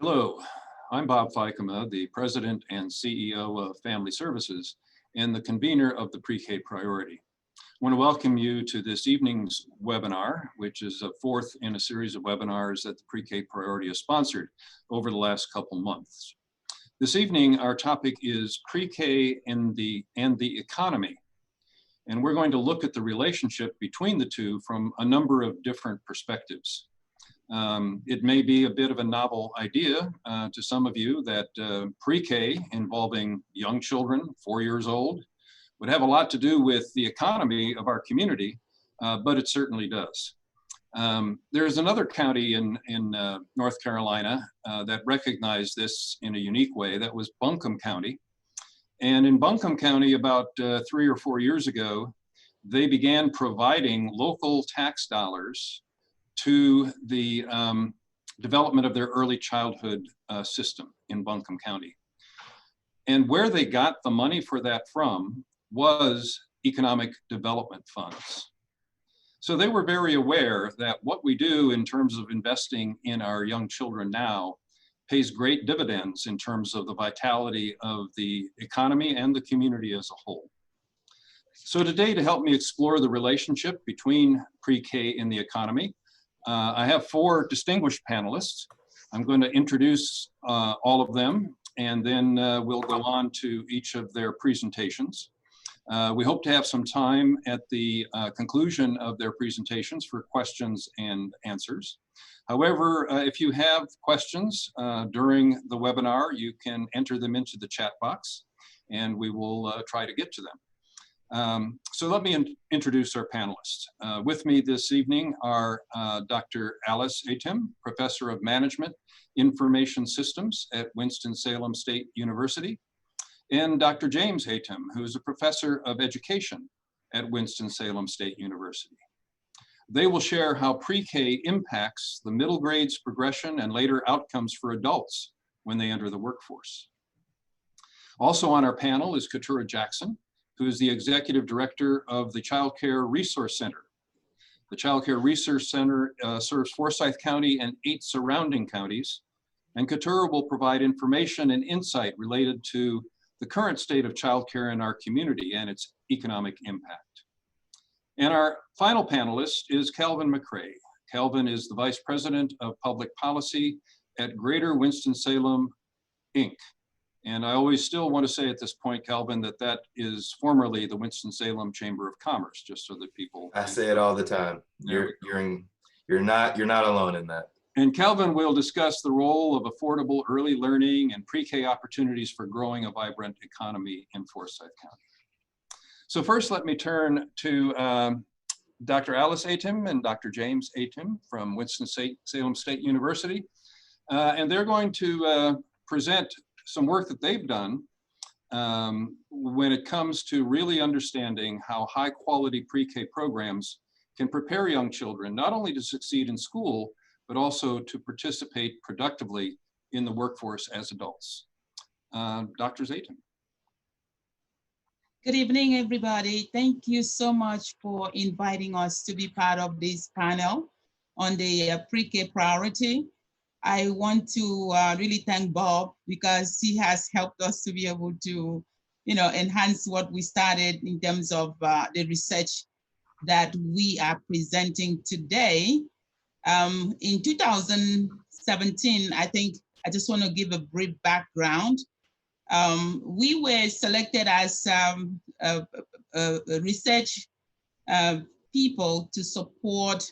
Hello, I'm Bob Fikema, the President and CEO of Family Services and the convener of the Pre-K Priority. I want to welcome you to this evening's webinar, which is a fourth in a series of webinars that the Pre-K Priority has sponsored over the last couple months. This evening, our topic is Pre-K and the economy. And we're going to look at the relationship between the two from a number of different perspectives. It may be a bit of a novel idea to some of you that pre-K involving young children, 4 years old, would have a lot to do with the economy of our community, but it certainly does. There's another county in North Carolina that recognized this in a unique way. That was Buncombe County. And in Buncombe County, about 3 or 4 years ago, they began providing local tax dollars to the development of their early childhood system in Buncombe County. And where they got the money for that from was economic development funds. So they were very aware that what we do in terms of investing in our young children now pays great dividends in terms of the vitality of the economy and the community as a whole. So today, to help me explore the relationship between pre-K and the economy, I have four distinguished panelists. I'm going to introduce all of them, and then we'll go on to each of their presentations. We hope to have some time at the conclusion of their presentations for questions and answers. However, if you have questions during the webinar, you can enter them into the chat box, and we will try to get to them. So let me introduce our panelists. With me this evening are Dr. Alice Etim, Professor of Management Information Systems at Winston-Salem State University, and Dr. James Etim, who is a Professor of Education at Winston-Salem State University. They will share how pre-K impacts the middle grades progression and later outcomes for adults when they enter the workforce. Also on our panel is Katura Jackson, who is the Executive Director of the Child Care Resource Center. The Child Care Resource Center serves Forsyth County and 8 surrounding counties, and Katura will provide information and insight related to the current state of childcare in our community and its economic impact. And our final panelist is Calvin McRae. Calvin is the Vice President of Public Policy at Greater Winston-Salem, Inc. And I always still want to say at this point, Calvin, that that is formerly the Winston-Salem Chamber of Commerce, just so that people. I say it all the time. You're not alone in that. And Calvin will discuss the role of affordable early learning and pre-K opportunities for growing a vibrant economy in Forsyth County. So first, let me turn to Dr. Alice Etim and Dr. James Etim from Winston-Salem State University. And they're going to present some work that they've done when it comes to really understanding how high quality pre-K programs can prepare young children not only to succeed in school, but also to participate productively in the workforce as adults. Dr. Etim. Good evening, everybody. Thank you so much for inviting us to be part of this panel on the pre-K priority. I want to really thank Bob because he has helped us to be able to, enhance what we started in terms of the research that we are presenting today. In 2017, I think I just want to give a brief background. We were selected as research people to support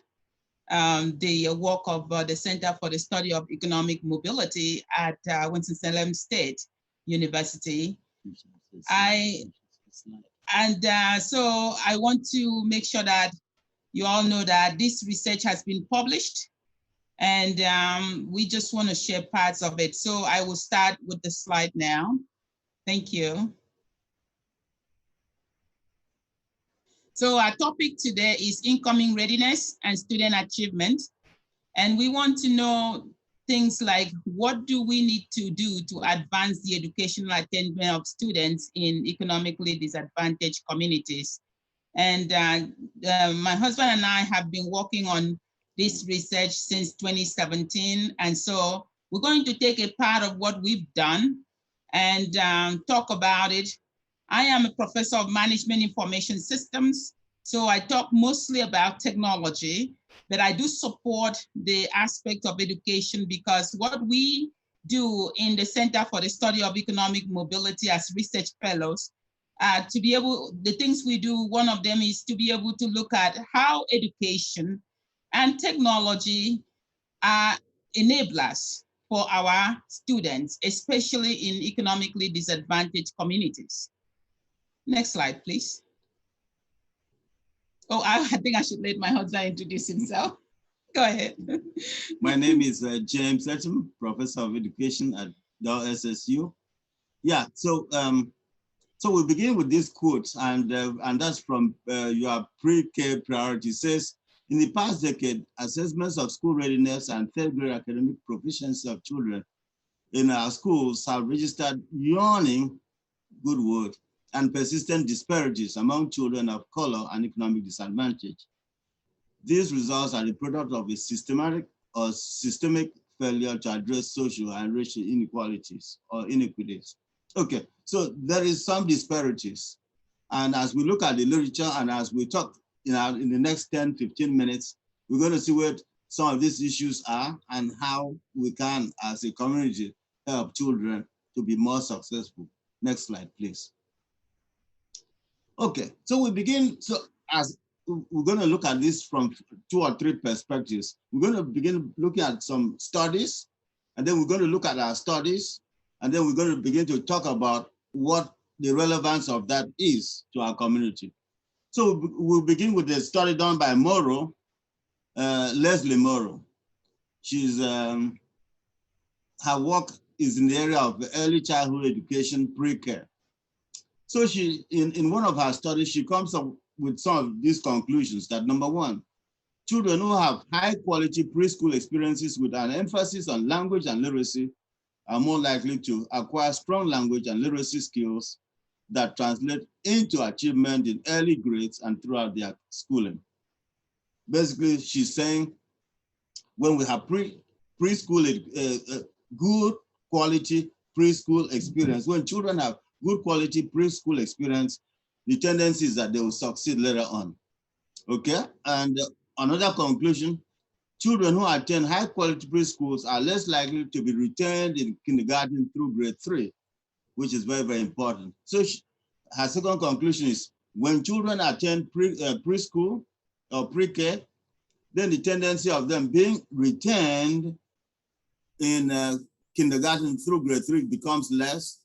the work of the Center for the Study of Economic Mobility at Winston-Salem State University. So I want to make sure that you all know that this research has been published, and we just want to share parts of it. So I will start with the slide now. Thank you. So our topic today is incoming readiness and student achievement. And we want to know things like, what do we need to do to advance the educational attainment of students in economically disadvantaged communities? And my husband and I have been working on this research since 2017. And so We're going to take a part of what we've done and talk about it. I am a professor of management information systems, so I talk mostly about technology, but I do support the aspect of education because what we do in the Center for the Study of Economic Mobility as research fellows, the things we do, one of them is to be able to look at how education and technology are enablers for our students, especially in economically disadvantaged communities. Next slide, please. Oh, I think I should let my husband introduce himself. Go ahead. My name is James Etim, Professor of Education at the SSU. Yeah, so we begin with this quote, and that's from your pre-K priority. It says, in the past decade, assessments of school readiness and third grade academic proficiency of children in our schools have registered yawning, good word, and persistent disparities among children of color and economic disadvantage. These results are the product of a systematic or systemic failure to address social and racial inequalities or inequities. Okay, so there is some disparities. And as we look at the literature and as we talk in the next 10, 15 minutes, we're going to see what some of these issues are and how we can, as a community, help children to be more successful. Next slide, please. Okay, so we begin, so as we're going to look at this from 2 or 3 perspectives. We're going to begin looking at some studies, and then we're going to look at our studies, and then we're going to begin to talk about what the relevance of that is to our community. So we'll begin with a study done by Morrow, Leslie Morrow. She's, her work is in the area of early childhood education, pre-care. So she, in one of her studies, she comes up with some of these conclusions that number 1, children who have high quality preschool experiences with an emphasis on language and literacy are more likely to acquire strong language and literacy skills that translate into achievement in early grades and throughout their schooling. Basically, she's saying when we have preschool, good quality preschool experience, when children have good quality preschool experience, the tendency is that they will succeed later on. Okay, and another conclusion, children who attend high quality preschools are less likely to be retained in kindergarten through grade 3, which is very, very important. So her second conclusion is when children attend preschool or pre-K, then the tendency of them being retained in kindergarten through grade 3 becomes less.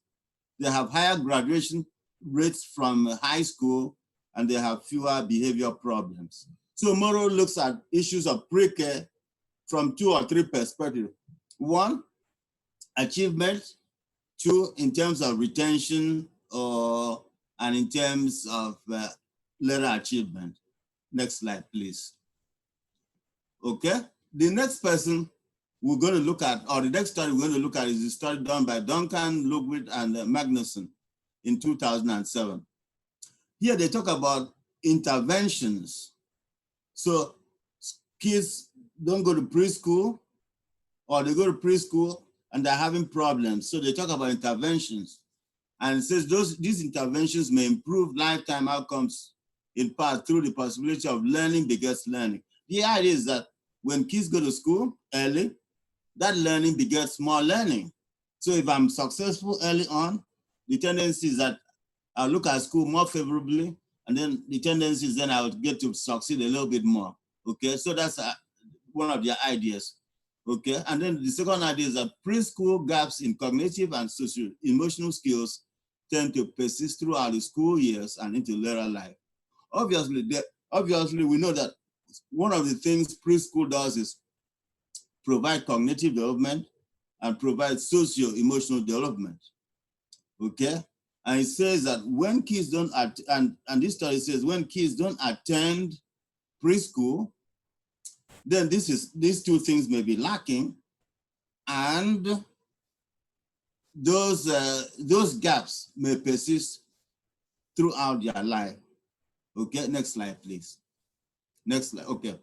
They have higher graduation rates from high school, and they have fewer behavior problems. So Morrow looks at issues of pre-K from 2 or 3 perspectives. 1, achievement. 2, in terms of retention, and in terms of later achievement. Next slide, please. Okay, the next person we're going to look at, or the next study we're going to look at, is a study done by Duncan, Ludwig, and Magnuson in 2007. Here they talk about interventions. So kids don't go to preschool, or they go to preschool and they're having problems. So they talk about interventions. And it says these interventions may improve lifetime outcomes in part through the possibility of learning begets learning. The idea is that when kids go to school early, that learning begets more learning. So if I'm successful early on, the tendency is that I'll look at school more favorably, and then the tendency is then I'll get to succeed a little bit more. Okay, so that's one of their ideas. Okay, and then the second idea is that preschool gaps in cognitive and social emotional skills tend to persist throughout the school years and into later life. Obviously, we know that one of the things preschool does is provide cognitive development and provide socio-emotional development. Okay, and it says that when kids don't, and this study says when kids don't attend preschool, then these 2 things may be lacking, and those gaps may persist throughout their life. Okay, next slide, please. Next slide, okay.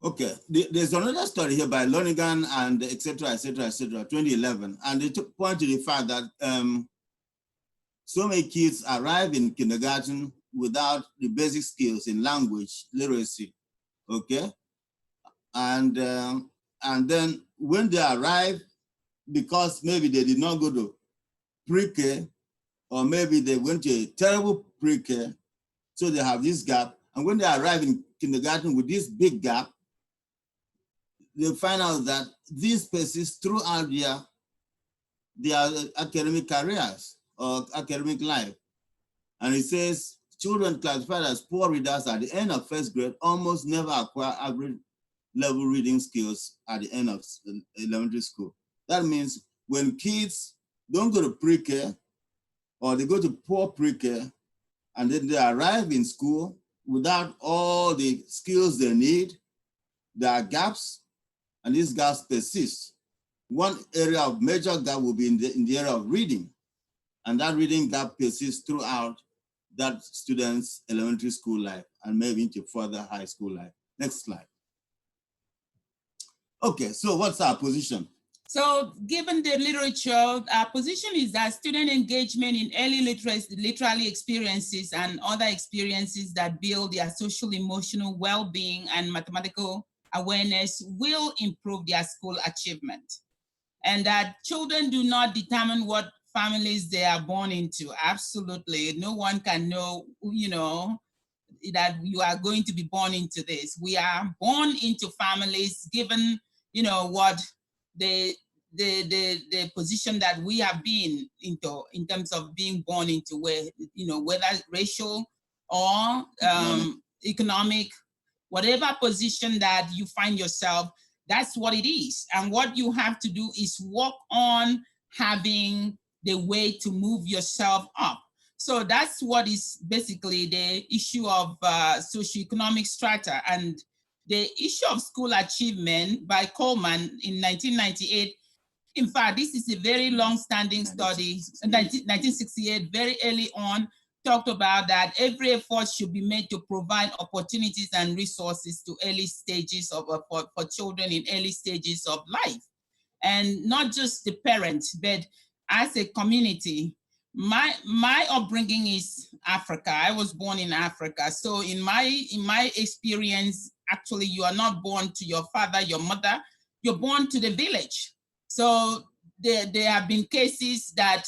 Okay, there's another study here by Lonigan and et cetera, 2011. And they took point to the fact that so many kids arrive in kindergarten without the basic skills in language literacy, okay? And then when they arrive, because maybe they did not go to pre-K, or maybe they went to a terrible pre-K, so they have this gap. And when they arrive in kindergarten with this big gap, they find out that this persists throughout their academic careers or academic life. And it says children classified as poor readers at the end of first grade almost never acquire average level reading skills at the end of elementary school. That means when kids don't go to pre-K or they go to poor pre-K and then they arrive in school without all the skills they need, there are gaps, and these gaps persist. One area of major gap will be in the area of reading, and that reading gap persists throughout that student's elementary school life and maybe into further high school life. Next slide. Okay, so what's our position? So given the literature, our position is that student engagement in early literary experiences and other experiences that build their social emotional well-being and mathematical awareness will improve their school achievement. And that children do not determine what families they are born into. Absolutely, no one can know, that you are going to be born into this. We are born into families given, what the position that we have been into in terms of being born into, where, whether racial or economic, whatever position that you find yourself, that's what it is. And what you have to do is work on having the way to move yourself up. So that's what is basically the issue of socioeconomic strata. And the issue of school achievement by Coleman in 1998. In fact, this is a very long-standing study, 1968, very early on, talked about that every effort should be made to provide opportunities and resources to early stages of for children in early stages of life. And not just the parents, but as a community. My upbringing is Africa. I was born in Africa. So in my experience, actually, you are not born to your father, your mother, you're born to the village. So there have been cases that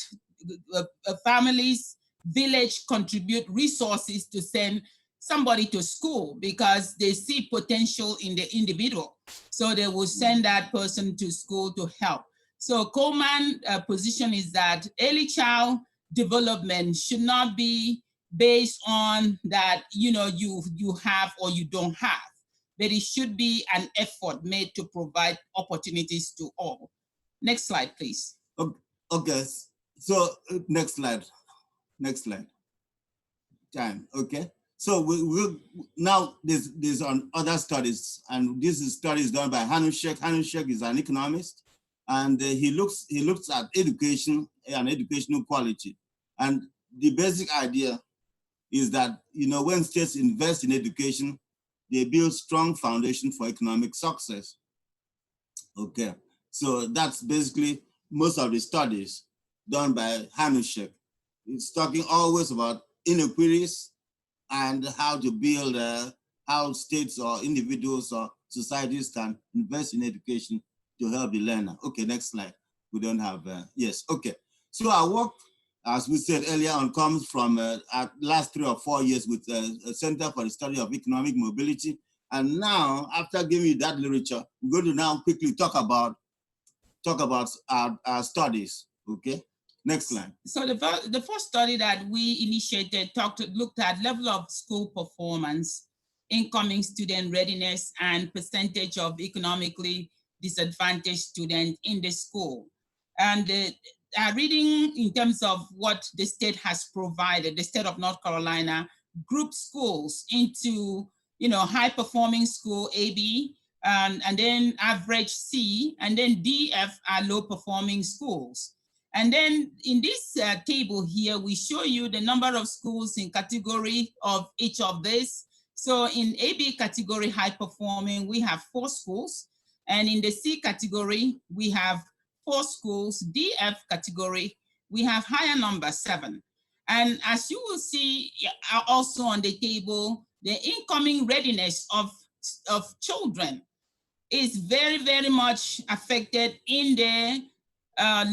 families, village contribute resources to send somebody to school because they see potential in the individual. So they will send that person to school to help. So Coleman's position is that early child development should not be based on that, you have or you don't have, but it should be an effort made to provide opportunities to all. Next slide, please. Okay, so next slide. Time, okay. So we now there's on other studies, and this is studies done by Hanushek. Hanushek is an economist, and he looks at education and educational quality. And the basic idea is that when states invest in education, they build strong foundation for economic success. Okay, so that's basically most of the studies done by Hanushek. It's talking always about inequities and how to build, how states or individuals or societies can invest in education to help the learner. Okay, next slide. We don't have, yes, okay. So our work, as we said earlier on, comes from our last 3 or 4 years with a Center for the Study of Economic Mobility. And now, after giving you that literature, we're going to now quickly talk about our studies, okay? Next slide. So the first study that we initiated looked at level of school performance, incoming student readiness, and percentage of economically disadvantaged students in the school. And reading in terms of what the state has provided, the state of North Carolina grouped schools into high performing school AB, and then average C, and then DF are low performing schools. And then in this table here, we show you the number of schools in category of each of these. So in AB category, high performing, we have 4 schools. And in the C category, we have 4 schools. DF category, we have higher number, 7. And as you will see also on the table, the incoming readiness of children is very, very much affected in the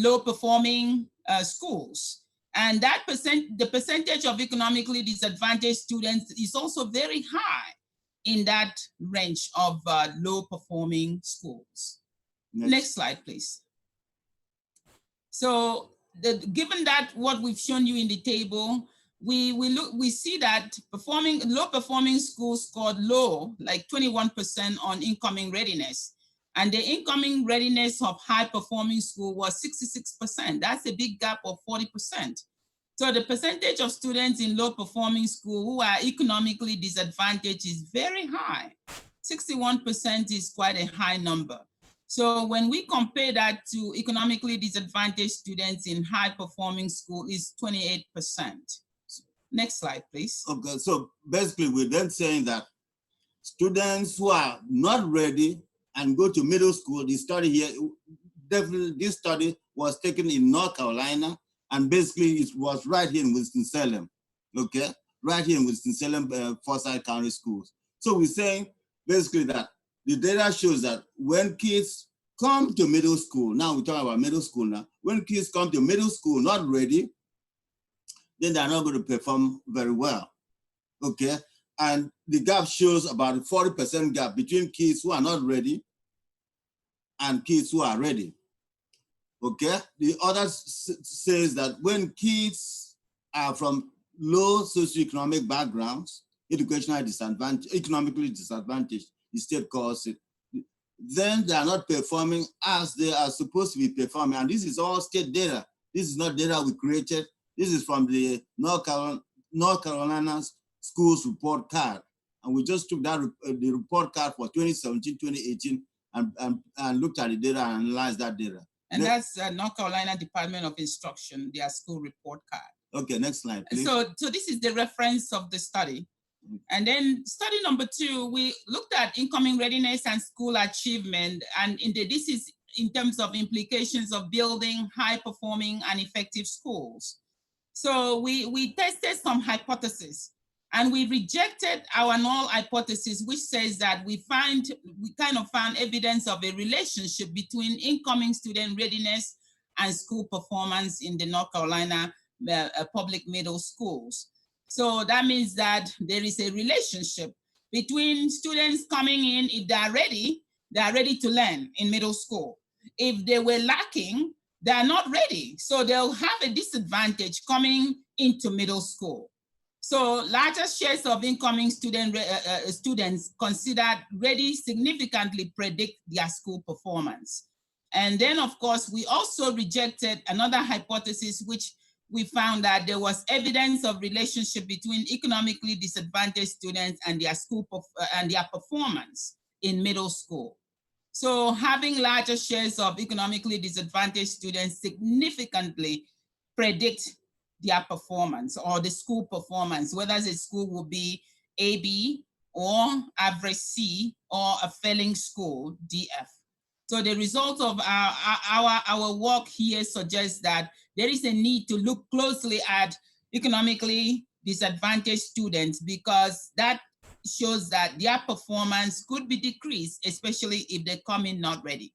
low performing schools. And that the percentage of economically disadvantaged students is also very high in that range of low performing schools. Next slide, please. So given that what we've shown you in the table, we see that low performing schools scored low, like 21% on incoming readiness. And the incoming readiness of high performing school was 66%. That's a big gap of 40%. So the percentage of students in low performing school who are economically disadvantaged is very high. 61% is quite a high number. So when we compare that to economically disadvantaged students in high performing school is 28%. Next slide, please. Okay, so basically we're then saying that students who are not ready and go to middle school, the study here, definitely this study was taken in North Carolina, and basically it was right here in Winston-Salem, okay? Right here in Winston-Salem, Forsyth County Schools. So we're saying basically that the data shows that when kids come to middle school, now we're talking about middle school now, when kids come to middle school not ready, then they're not going to perform very well, okay? And the gap shows about a 40% gap between kids who are not ready and kids who are ready, okay? The other says that when kids are from low socioeconomic backgrounds, educational disadvantage, economically disadvantaged, the state calls it, then they are not performing as they are supposed to be performing. And this is all state data. This is not data we created. This is from the North Carolina Schools Report Card. And we just took that the report card for 2017, 2018, and looked at the data and analyzed that data. And that's North Carolina Department of Instruction, their school report card. Okay, next slide, please. So this is the reference of the study. And then study number 2, we looked at incoming readiness and school achievement. And this is in terms of implications of building high performing and effective schools. So we tested some hypotheses and we rejected our null hypothesis, which says that we kind of found evidence of a relationship between incoming student readiness and school performance in the North Carolina public middle schools. So that means that there is a relationship between students coming in, if they're ready to learn in middle school. If they were lacking, they're not ready. So they'll have a disadvantage coming into middle school. So larger shares of incoming students considered ready significantly predict their school performance. And then of course, we also rejected another hypothesis, which we found that there was evidence of relationship between economically disadvantaged students and their school and their performance in middle school. So having larger shares of economically disadvantaged students significantly predict their performance or the school performance, whether the school will be AB or average C or a failing school, DF. So the result of our work here suggests that there is a need to look closely at economically disadvantaged students because that shows that their performance could be decreased, especially if they come in not ready.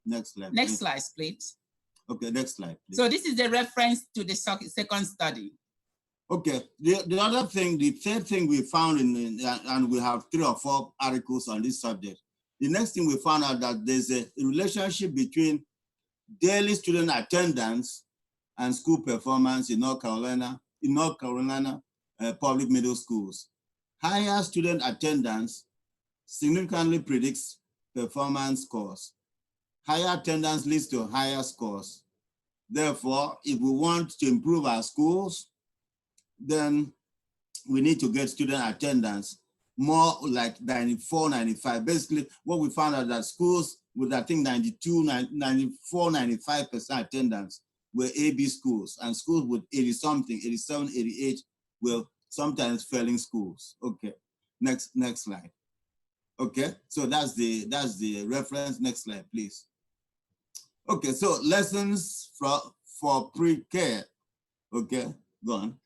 Next slide. Next slide, please. Okay, next slide, please. So this is the reference to the second study. Okay, the other thing, the third thing we found and we have 3 or 4 articles on this subject. The next thing we found out that there's a relationship between daily student attendance and school performance in North Carolina public middle schools. Higher student attendance significantly predicts performance scores. Higher attendance leads to higher scores. Therefore, if we want to improve our schools, then we need to get student attendance more like 94, 95. Basically, what we found out that schools with, I think, 92, 94, 95% attendance were AB schools, and schools with 80 something, 87, 88 were sometimes failing schools. Okay. Next slide. Okay, so that's the reference. Next slide, please. Okay, so lessons for pre-K. Okay, go on.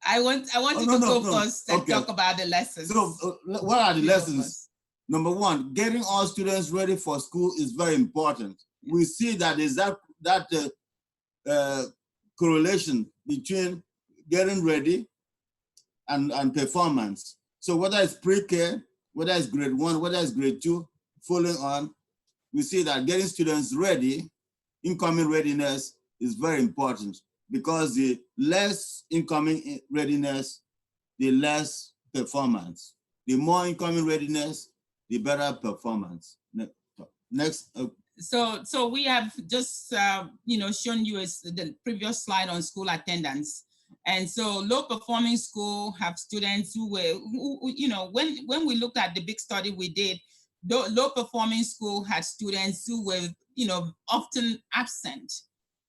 I want you to go first and talk about the lessons. So what are the lessons? Number one, getting all students ready for school is very important. We see that there's that correlation between getting ready and performance. So whether it's pre-K, whether it's grade 1, whether it's grade 2, following on, we see that getting students ready, incoming readiness is very important, because the less incoming readiness, the less performance. The more incoming readiness, the better performance. Next. So we have just shown you the previous slide on school attendance. And so low performing school have students who when we looked at the big study we did, low performing school had students who were often absent.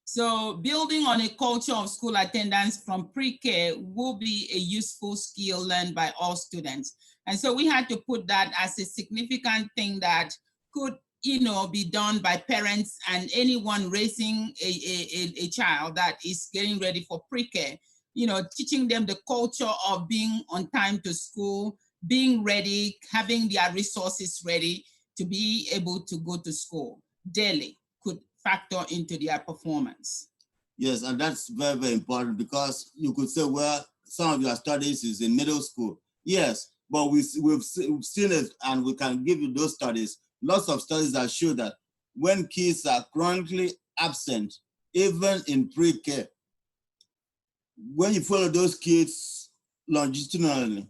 So building on a culture of school attendance from pre-K will be a useful skill learned by all students. And so we had to put that as a significant thing that could be done by parents and anyone raising a child that is getting ready for pre-K, teaching them the culture of being on time to school, being ready, having their resources ready to be able to go to school daily could factor into their performance. Yes, and that's very, very important, because you could say, well, some of your studies is in middle school. Yes, but we've seen it, and we can give you those studies. Lots of studies that show that when kids are chronically absent, even in pre-K, when you follow those kids longitudinally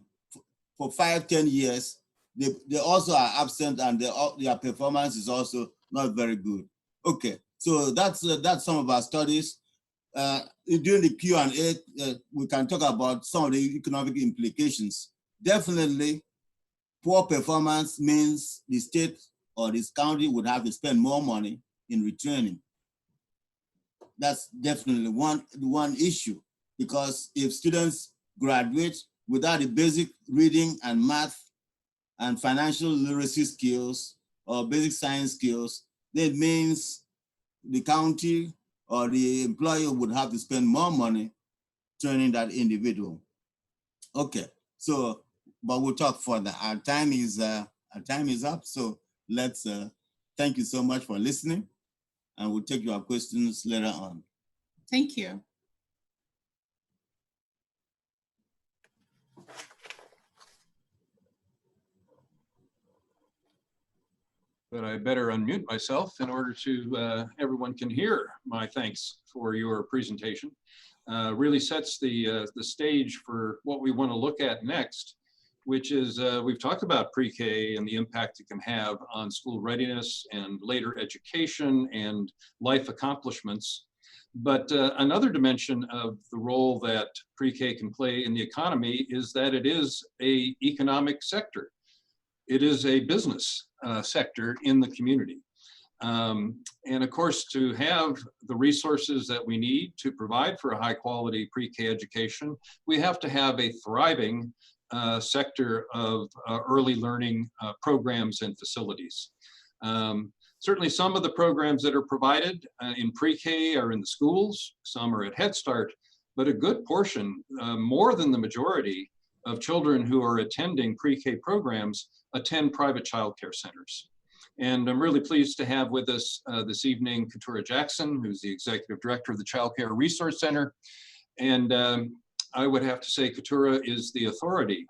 for 5-10 years, they also are absent, and their performance is also not very good. Okay, so that's some of our studies. During the Q&A, we can talk about some of the economic implications. Definitely, poor performance means the state or this county would have to spend more money in retraining. That's definitely one issue, because if students graduate without the basic reading and math and financial literacy skills or basic science skills, that means the county or the employer would have to spend more money training that individual. Okay, so, but we'll talk further. Our time is up, so let's thank you so much for listening, and we'll take your questions later on. Thank you. But I better unmute myself in order to everyone can hear my thanks for your presentation. Really sets the stage for what we want to look at next, which is we've talked about pre-K and the impact it can have on school readiness and later education and life accomplishments. But another dimension of the role that pre-K can play in the economy is that it is an economic sector. It is a business sector in the community. And of course, to have the resources that we need to provide for a high quality pre-K education, we have to have a thriving sector of early learning programs and facilities. Certainly some of the programs that are provided in pre-K are in the schools, some are at Head Start, but a good portion, more than the majority of children who are attending pre-K programs attend private child care centers. And I'm really pleased to have with us this evening Katura Jackson, who's the Executive Director of the Child Care Resource Center. And I would have to say Katura is the authority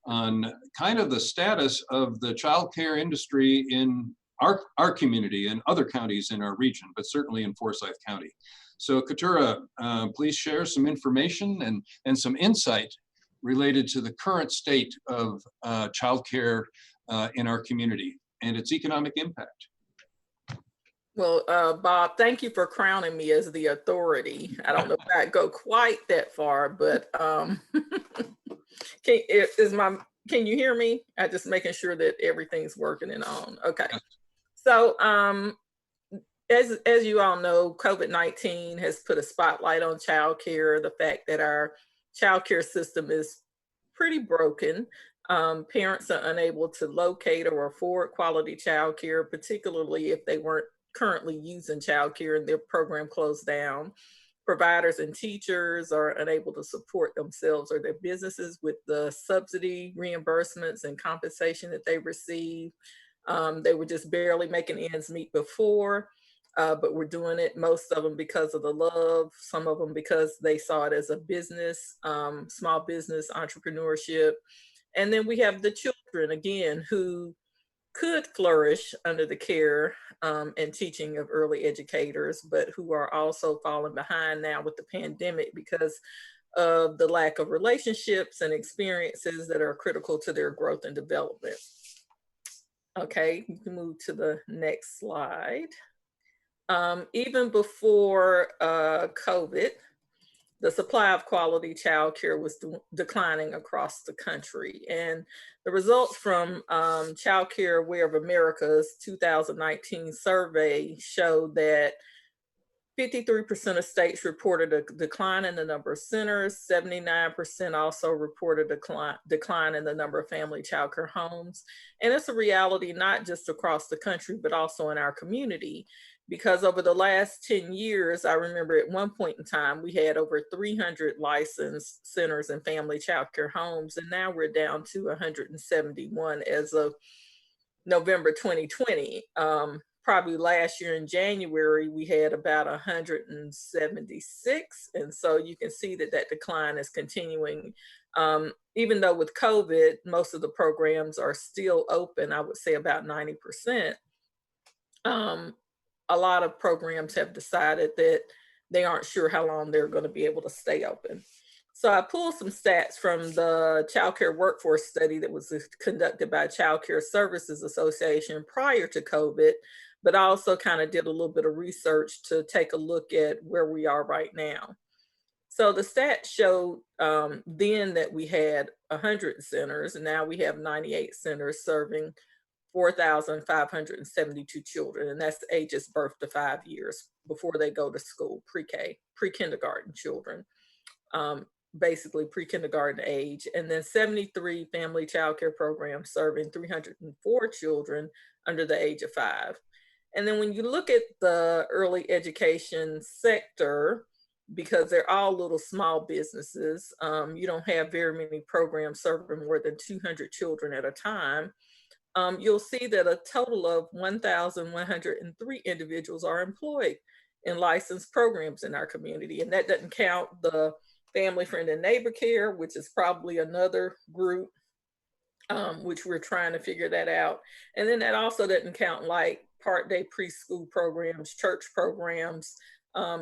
on kind of the status of the child care industry in our community and other counties in our region, but certainly in Forsyth County. So Katura, please share some information and some insight related to the current state of childcare in our community and its economic impact. Well, Bob, thank you for crowning me as the authority. I don't know if I go quite that far, but can you hear me? I'm just making sure that everything's working and on. Okay. So as you all know, COVID-19 has put a spotlight on childcare, the fact that our childcare system is pretty broken. Parents are unable to locate or afford quality childcare, particularly if they weren't currently using childcare and their program closed down. Providers and teachers are unable to support themselves or their businesses with the subsidy reimbursements and compensation that they receive. They were just barely making ends meet before, but we're doing it, most of them because of the love, some of them because they saw it as a business, small business entrepreneurship. And then we have the children, again, who could flourish under the care and teaching of early educators, but who are also falling behind now with the pandemic because of the lack of relationships and experiences that are critical to their growth and development. Okay, you can move to the next slide. Even before COVID, the supply of quality childcare was declining across the country. And the results from Child Care Aware of America's 2019 survey showed that 53% of states reported a decline in the number of centers. 79% also reported a decline in the number of family childcare homes. And it's a reality not just across the country, but also in our community. Because over the last 10 years, I remember at one point in time, we had over 300 licensed centers and family childcare homes, and now we're down to 171 as of November 2020. Probably last year in January, we had about 176. And so you can see that that decline is continuing. Even though with COVID, most of the programs are still open, I would say about 90%. A lot of programs have decided that they aren't sure how long they're going to be able to stay open. So I pulled some stats from the Child Care Workforce Study that was conducted by Child Care Services Association prior to COVID, but I also kind of did a little bit of research to take a look at where we are right now. So the stats showed then that we had 100 centers, and now we have 98 centers serving 4,572 children, and that's the ages birth to 5 years before they go to school, pre-K, pre-kindergarten children, basically pre-kindergarten age, and then 73 family childcare programs serving 304 children under the age of 5. And then when you look at the early education sector, because they're all little small businesses, you don't have very many programs serving more than 200 children at a time. You'll see that a total of 1,103 individuals are employed in licensed programs in our community. And that doesn't count the family, friend, and neighbor care, which is probably another group, which we're trying to figure that out. And then that also doesn't count like part-day preschool programs, church programs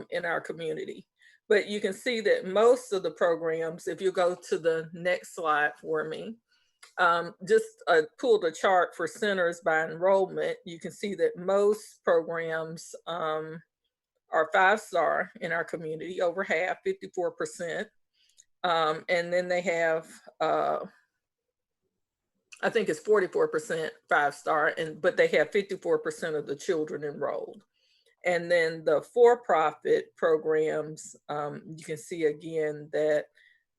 in our community. But you can see that most of the programs, if you go to the next slide for me, just pulled a chart for centers by enrollment. You can see that most programs are 5-star in our community, over half, 54%. And then they have, I think it's 44% 5-star, but they have 54% of the children enrolled. And then the for-profit programs, you can see again that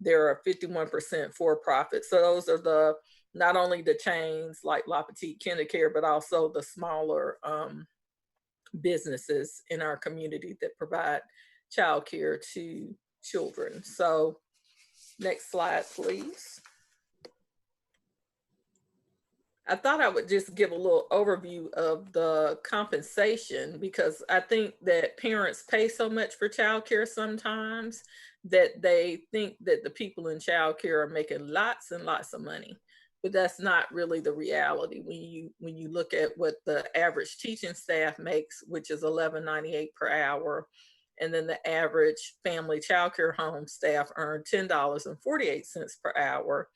there are 51% for-profit. So those are the, not only the chains like La Petite KinderCare, but also the smaller businesses in our community that provide childcare to children. So next slide, please. I thought I would just give a little overview of the compensation, because I think that parents pay so much for childcare sometimes that they think that the people in childcare are making lots and lots of money, but that's not really the reality. When you look at what the average teaching staff makes, which is $11.98 per hour, and then the average family childcare home staff earn $10.48 per hour.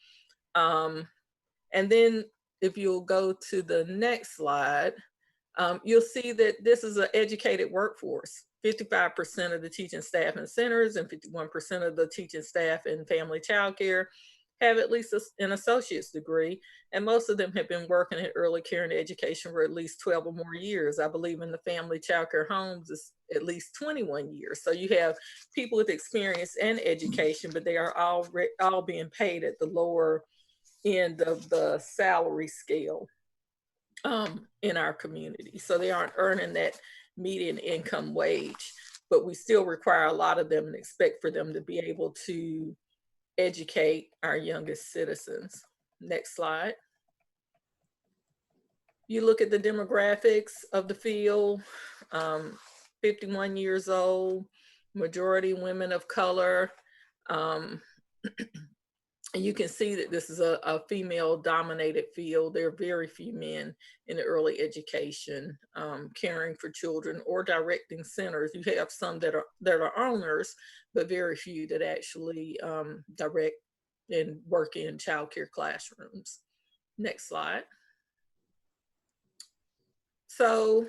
And then if you'll go to the next slide, you'll see that this is an educated workforce. 55% of the teaching staff in centers and 51% of the teaching staff in family childcare have at least an associate's degree, and most of them have been working in early care and education for at least 12 or more years. I believe in the family childcare homes is at least 21 years. So you have people with experience and education, but they are all being paid at the lower end of the salary scale in our community. So they aren't earning that median income wage, but we still require a lot of them and expect for them to be able to educate our youngest citizens. Next slide. You look at the demographics of the field, 51 years old, majority women of color. And you can see that this is a female dominated field. There are very few men in the early education caring for children or directing centers. You have some that are owners, but very few that actually direct and work in childcare classrooms. Next slide. So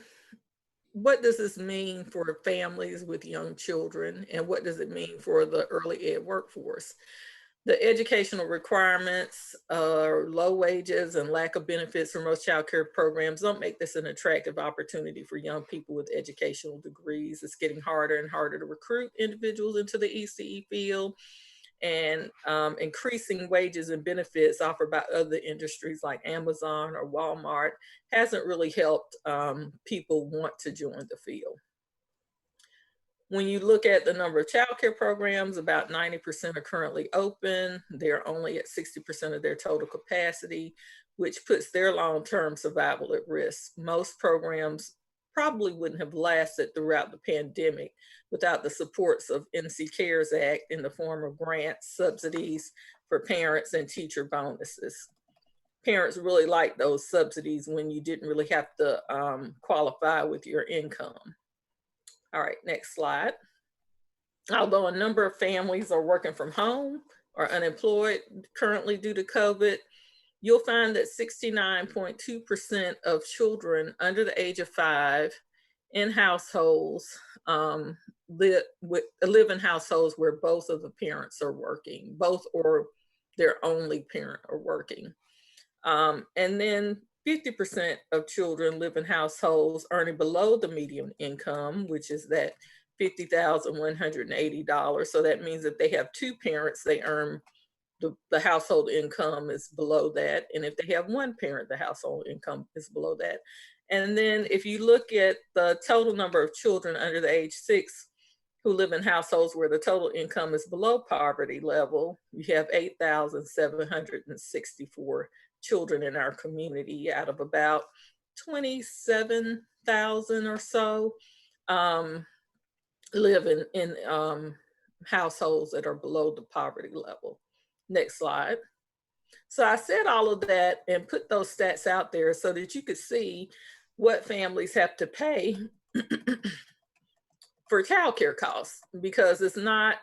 what does this mean for families with young children, and what does it mean for the early ed workforce? The educational requirements, low wages and lack of benefits for most child care programs don't make this an attractive opportunity for young people with educational degrees. It's getting harder and harder to recruit individuals into the ECE field, and increasing wages and benefits offered by other industries like Amazon or Walmart hasn't really helped people want to join the field. When you look at the number of childcare programs, about 90% are currently open. They're only at 60% of their total capacity, which puts their long-term survival at risk. Most programs probably wouldn't have lasted throughout the pandemic without the supports of NC CARES Act in the form of grants, subsidies for parents, and teacher bonuses. Parents really like those subsidies when you didn't really have to qualify with your income. All right, next slide. Although a number of families are working from home or unemployed currently due to COVID, you'll find that 69.2% of children under the age of 5 in households live in households where both of the parents are working, both or their only parent are working. And then 50% of children live in households earning below the median income, which is that $50,180. So that means if they have two parents, they earn the household income is below that. And if they have one parent, the household income is below that. And then if you look at the total number of children under the age 6 who live in households where the total income is below poverty level, you have 8,764 children in our community out of about 27,000 or so live in households that are below the poverty level. Next slide. So I said all of that and put those stats out there so that you could see what families have to pay for childcare costs, because it's not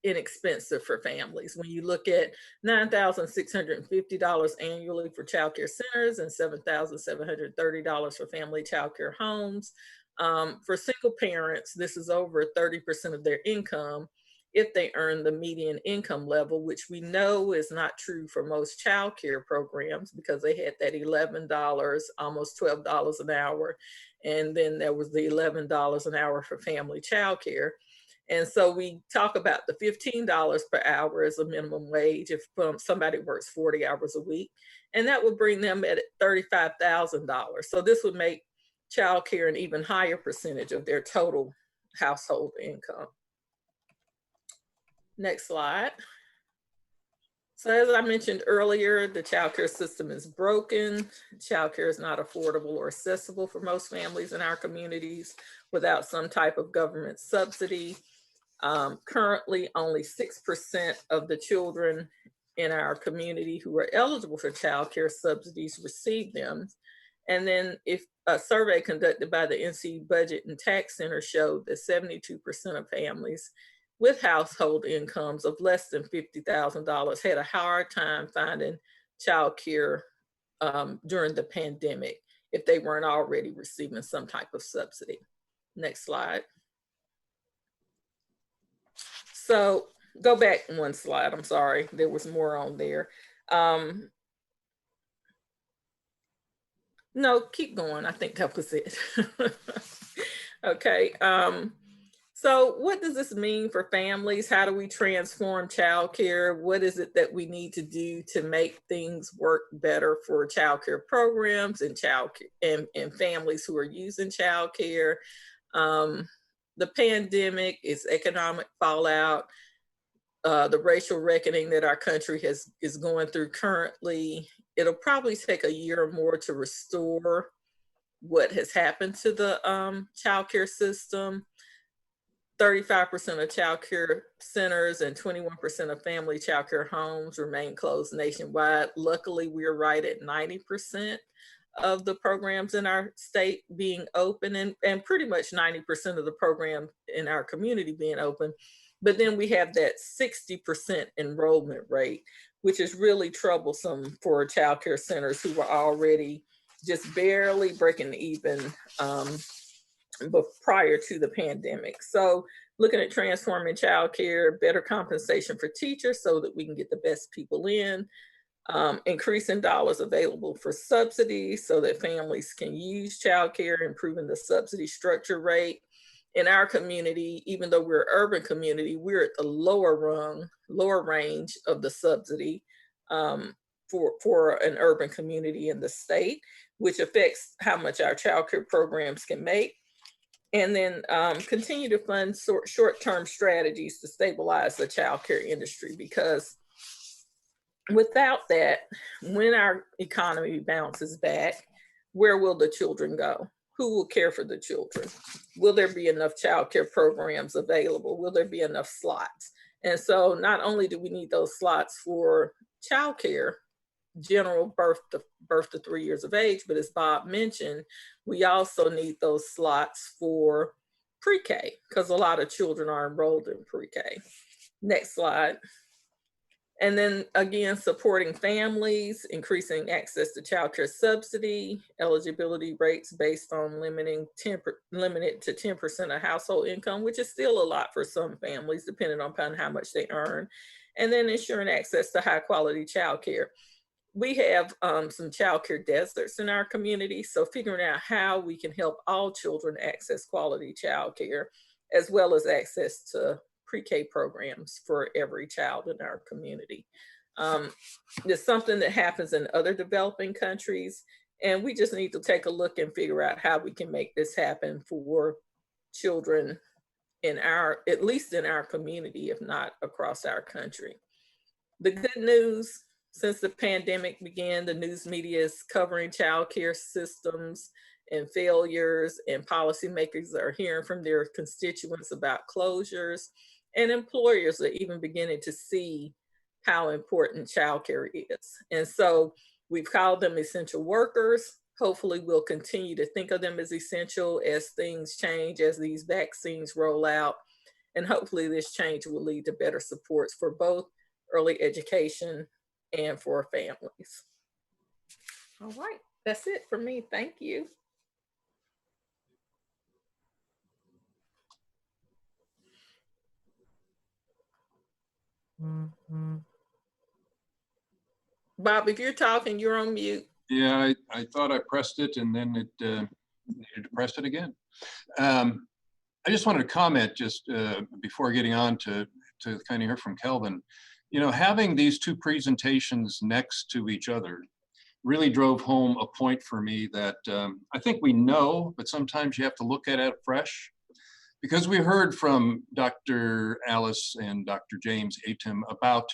inexpensive for families. When you look at $9,650 annually for childcare centers and $7,730 for family childcare homes. For single parents, this is over 30% of their income if they earn the median income level, which we know is not true for most childcare programs because they had that $11, almost $12 an hour. And then there was the $11 an hour for family childcare. And so we talk about the $15 per hour as a minimum wage if somebody works 40 hours a week, and that would bring them at $35,000. So this would make childcare an even higher percentage of their total household income. Next slide. So as I mentioned earlier, the childcare system is broken. Childcare is not affordable or accessible for most families in our communities without some type of government subsidy. Currently, only 6% of the children in our community who are eligible for childcare subsidies receive them. And then if a survey conducted by the NC Budget and Tax Center showed that 72% of families with household incomes of less than $50,000 had a hard time finding childcare during the pandemic if they weren't already receiving some type of subsidy. Next slide. So go back one slide, I'm sorry, there was more on there. No, keep going, I think that was it. Okay, so So what does this mean for families? How do we transform childcare? What is it that we need to do to make things work better for childcare programs and childcare and families who are using childcare? The pandemic is economic fallout, the racial reckoning that our country is going through currently. It'll probably take a year or more to restore what has happened to the childcare system. 35% of childcare centers and 21% of family childcare homes remain closed nationwide. Luckily, we're right at 90% of the programs in our state being open, and pretty much 90% of the programs in our community being open. But then we have that 60% enrollment rate, which is really troublesome for childcare centers who were already just barely breaking even but prior to the pandemic. So looking at transforming childcare, better compensation for teachers so that we can get the best people in, increasing dollars available for subsidies so that families can use childcare, improving the subsidy structure rate. In our community, even though we're an urban community, we're at the lower range of the subsidy for an urban community in the state, which affects how much our childcare programs can make. And then continue to fund short-term strategies to stabilize the childcare industry, because without that, when our economy bounces back, where will the children go? Who will care for the children? Will there be enough childcare programs available? Will there be enough slots? And so not only do we need those slots for childcare, general birth to 3 years of age, but as Bob mentioned, we also need those slots for pre-K, because a lot of children are enrolled in pre-K. Next slide. And then again, supporting families, increasing access to childcare subsidy, eligibility rates based on limited to 10% of household income, which is still a lot for some families, depending upon how much they earn. And then ensuring access to high quality childcare. We have some childcare deserts in our community, so figuring out how we can help all children access quality childcare, as well as access to pre-K programs for every child in our community. It's something that happens in other developing countries, and we just need to take a look and figure out how we can make this happen for children in at least in our community, if not across our country. The good news, since the pandemic began, the news media is covering childcare systems and failures, and policymakers are hearing from their constituents about closures, and employers are even beginning to see how important childcare is. And so we've called them essential workers. Hopefully we'll continue to think of them as essential as things change, as these vaccines roll out, and hopefully this change will lead to better supports for both early education and for families. All right, that's it for me. Thank you. Bob, if you're talking, you're on mute. Yeah, I thought I pressed it and then it needed to press it again. I just wanted to comment just before getting on to kind of hear from Kelvin. You know, having these two presentations next to each other really drove home a point for me that I think we know, but sometimes you have to look at it fresh. Because we heard from Dr. Alice and Dr. James Etim about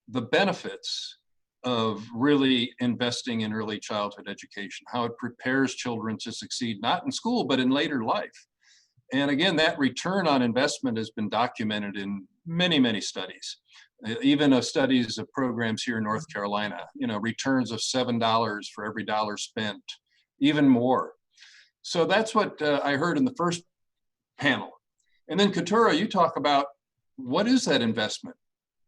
the benefits of really investing in early childhood education, how it prepares children to succeed, not in school, but in later life. And again, that return on investment has been documented in many, many studies. Even of studies of programs here in North Carolina, you know, returns of $7 for every dollar spent, even more. So that's what I heard in the first panel. And then Katura, you talk about what is that investment?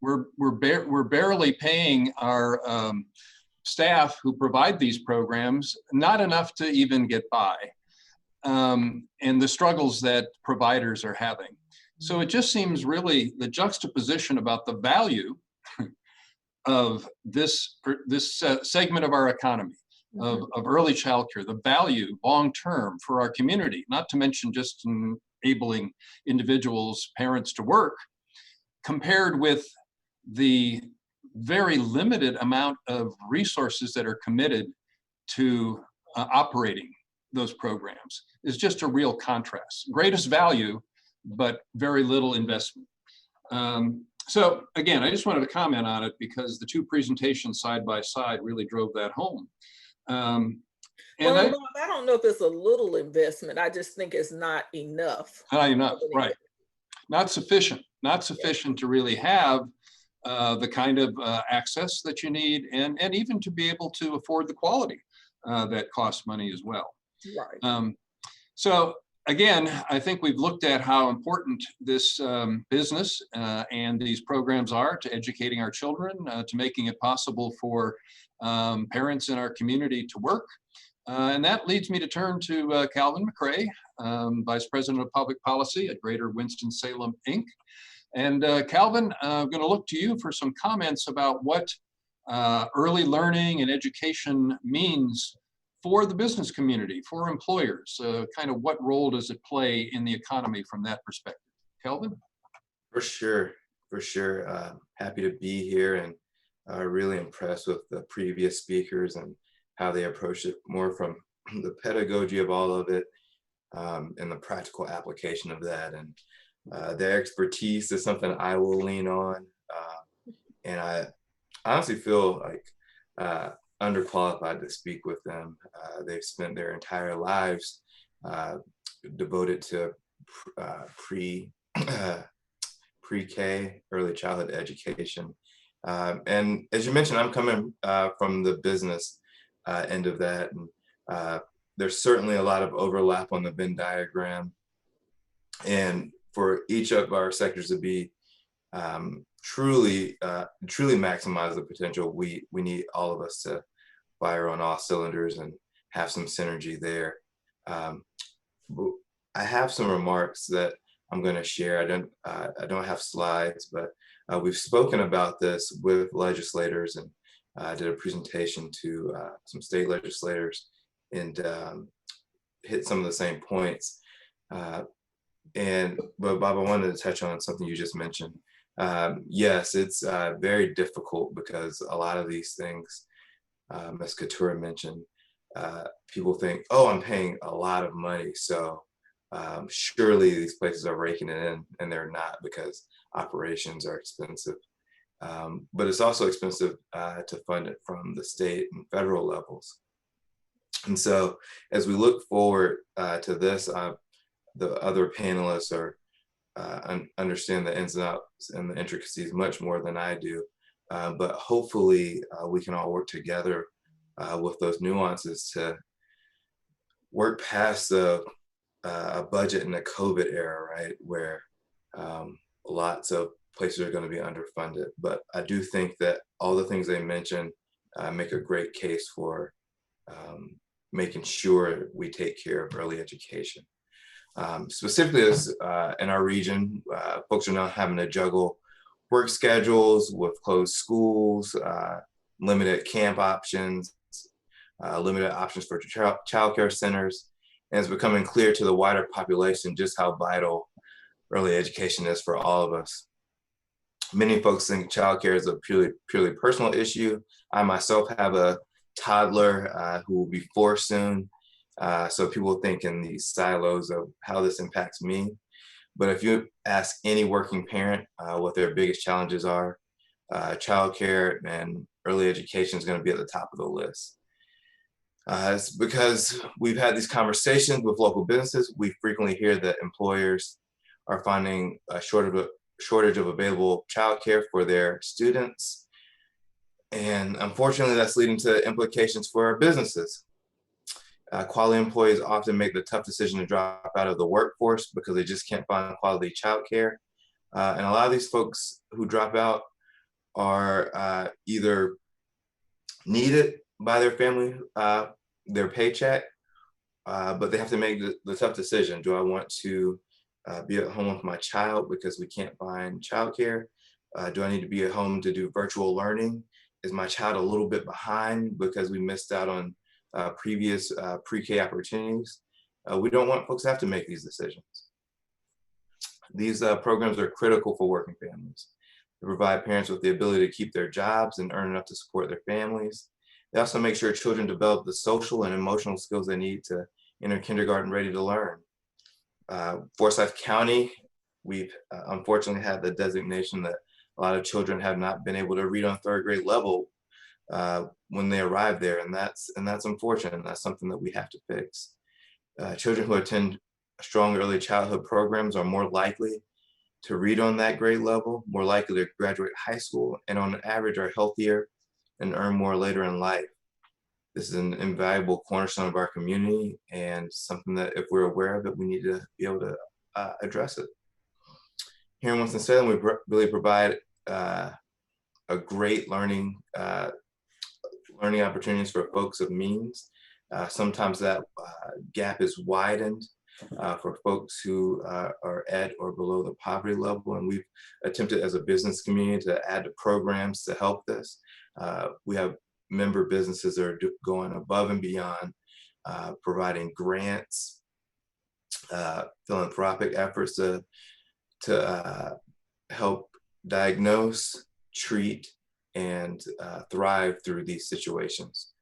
We're barely paying our staff who provide these programs, not enough to even get by, and the struggles that providers are having. So it just seems really the juxtaposition about the value of this segment of our economy, of early childcare, the value long-term for our community, not to mention just in enabling individuals, parents to work, compared with the very limited amount of resources that are committed to operating those programs, is just a real contrast. Greatest value, but very little investment. So again, I just wanted to comment on it because the two presentations side by side really drove that home. Well, Bob, I don't know if it's a little investment. I just think it's not enough. Not enough, right. Not sufficient to really have the kind of access that you need, and even to be able to afford the quality that costs money as well. Right. So again, I think we've looked at how important this business and these programs are to educating our children, to making it possible for parents in our community to work. And that leads me to turn to Calvin McRae, Vice President of Public Policy at Greater Winston-Salem, Inc. And Calvin, I'm going to look to you for some comments about what early learning and education means for the business community, for employers. Kind of what role does it play in the economy from that perspective? Calvin? For sure. Happy to be here, and really impressed with the previous speakers and how they approached it more from the pedagogy of all of it and the practical application of that. And their expertise is something I will lean on. And I honestly feel like underqualified to speak with them. They've spent their entire lives devoted to pre-K, early childhood education. And as you mentioned, I'm coming from the business end of that. And there's certainly a lot of overlap on the Venn diagram. And for each of our sectors to be truly maximize the potential, we need all of us to fire on all cylinders and have some synergy there. I have some remarks that I'm going to share. I don't have slides, but we've spoken about this with legislators, and I did a presentation to some state legislators and hit some of the same points. But Bob, I wanted to touch on something you just mentioned. Yes, it's very difficult because a lot of these things, as Katura mentioned, people think, oh, I'm paying a lot of money, so surely these places are raking it in, and they're not, because operations are expensive. But it's also expensive to fund it from the state and federal levels. And so as we look forward to this, the other panelists understand the ins and outs and the intricacies much more than I do. But hopefully we can all work together with those nuances to work past a budget in the COVID era, right, where lots of places are going to be underfunded. But I do think that all the things they mentioned make a great case for making sure we take care of early education. Specifically as in our region, folks are now having to juggle work schedules with closed schools, limited camp options, limited options for childcare centers. And it's becoming clear to the wider population just how vital early education is for all of us. Many folks think childcare is a purely personal issue. I myself have a toddler who will be 4 soon. So people think in these silos of how this impacts me. But if you ask any working parent what their biggest challenges are, childcare and early education is going to be at the top of the list. It's because we've had these conversations with local businesses. We frequently hear that employers are finding a shortage of available childcare for their students. And unfortunately, that's leading to implications for our businesses. Quality employees often make the tough decision to drop out of the workforce because they just can't find quality childcare. And a lot of these folks who drop out are either needed by their family, their paycheck, but they have to make the tough decision. Do I want to be at home with my child because we can't find childcare? Do I need to be at home to do virtual learning? Is my child a little bit behind because we missed out on previous pre-K opportunities? We don't want folks to have to make these decisions. These programs are critical for working families. They provide parents with the ability to keep their jobs and earn enough to support their families. They also make sure children develop the social and emotional skills they need to enter kindergarten ready to learn. Forsyth County, we've unfortunately had the designation that a lot of children have not been able to read on third grade level when they arrive there, and that's unfortunate. That's something that we have to fix. Children who attend strong early childhood programs are more likely to read on that grade level, more likely to graduate high school, and on average are healthier and earn more later in life. This is an invaluable cornerstone of our community and something that if we're aware of it, we need to be able to address it. Here in Winston-Salem, we really provide a great learning opportunities for folks of means. Sometimes that gap is widened for folks who are at or below the poverty level, and we've attempted as a business community to add to programs to help this. We have member businesses that are going above and beyond, providing grants, philanthropic efforts to help diagnose, treat, and thrive through these situations.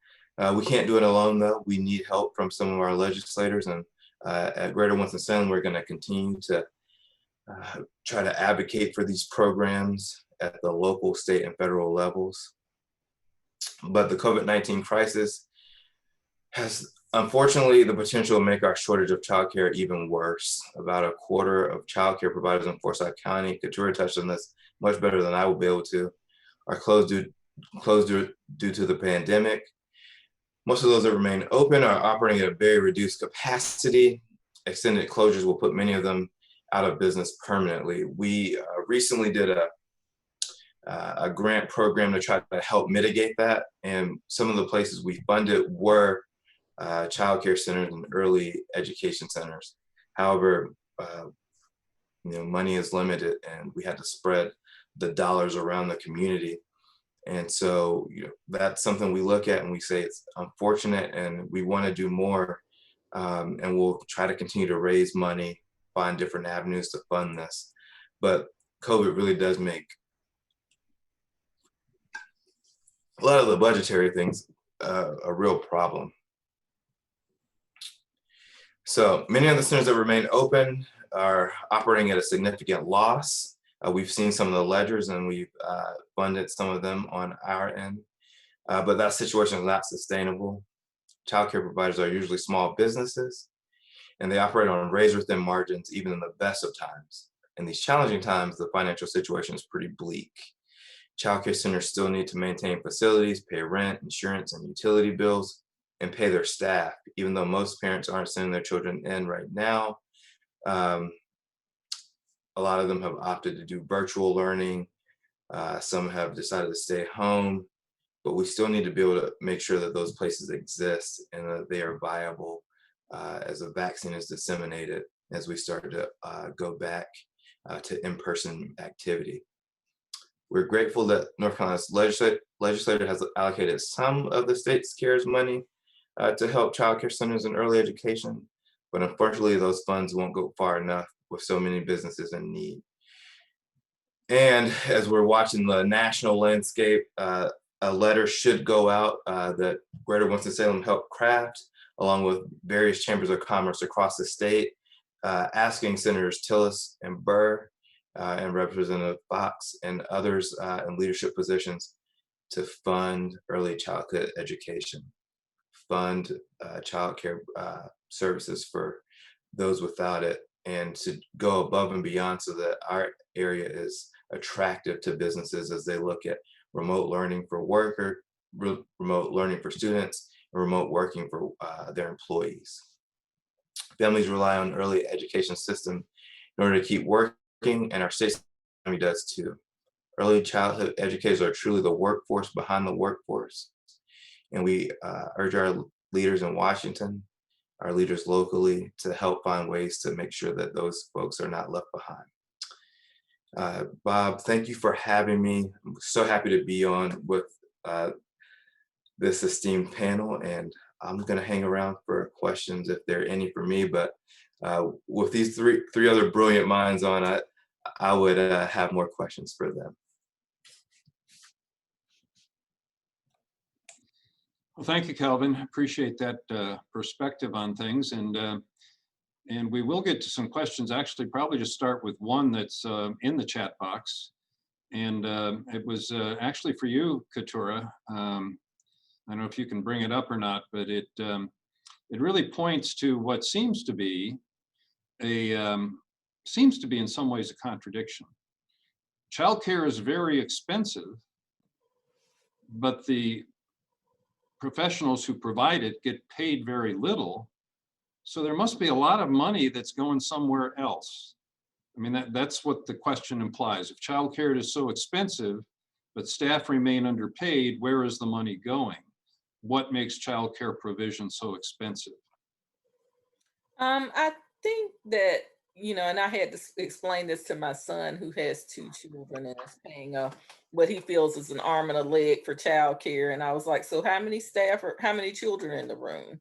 We can't do it alone though. We need help from some of our legislators, and at Greater Winston-Salem, we're going to continue to try to advocate for these programs at the local, state, and federal levels. But the COVID-19 crisis has unfortunately the potential to make our shortage of childcare even worse. About a quarter of childcare providers in Forsyth County, Katura touched on this much better than I will be able to, are closed due to the pandemic. Most of those that remain open are operating at a very reduced capacity. Extended closures will put many of them out of business permanently. We recently did a grant program to try to help mitigate that. And some of the places we funded were childcare centers and early education centers. However, money is limited and we had to spread the dollars around the community. And so that's something we look at and we say it's unfortunate and we want to do more. And we'll try to continue to raise money, find different avenues to fund this. But COVID really does make a lot of the budgetary things a real problem. So many of the centers that remain open are operating at a significant loss. We've seen some of the ledgers and we've funded some of them on our end, but that situation is not sustainable. Childcare providers are usually small businesses and they operate on razor-thin margins even in the best of times. In these challenging times, the financial situation is pretty bleak. Childcare centers still need to maintain facilities, pay rent, insurance, and utility bills, and pay their staff, even though most parents aren't sending their children in right now. A lot of them have opted to do virtual learning. Some have decided to stay home, but we still need to be able to make sure that those places exist and that they are viable as a vaccine is disseminated as we start to go back to in-person activity. We're grateful that North Carolina's legislature has allocated some of the state's CARES money to help childcare centers and early education, but unfortunately those funds won't go far enough with so many businesses in need. And as we're watching the national landscape, a letter should go out that Greater Winston-Salem helped craft, along with various chambers of commerce across the state, asking Senators Tillis and Burr and Representative Fox and others in leadership positions to fund early childhood education, fund childcare services for those without it, and to go above and beyond so that our area is attractive to businesses as they look at remote learning for remote learning for students, and remote working for their employees. Families rely on early education system in order to keep working, and our state economy does too. Early childhood educators are truly the workforce behind the workforce. And we urge our leaders in Washington, our leaders locally, to help find ways to make sure that those folks are not left behind. Bob, thank you for having me. I'm so happy to be on with this esteemed panel, and I'm gonna hang around for questions if there are any for me, but with these three other brilliant minds on, I would have more questions for them. Well, thank you, Calvin. Appreciate that perspective on things. And we will get to some questions. Actually, probably just start with one that's in the chat box. And it was actually for you, Katura. I don't know if you can bring it up or not, but it really points to what seems to be in some ways a contradiction. Childcare is very expensive, but the professionals who provide it get paid very little. So there must be a lot of money that's going somewhere else. I mean, that's what the question implies. If childcare is so expensive, but staff remain underpaid, where is the money going? What makes childcare provision so expensive? I think that, and I had to explain this to my son who has 2 children and is paying what he feels is an arm and a leg for childcare. And I was like, so how many children in the room?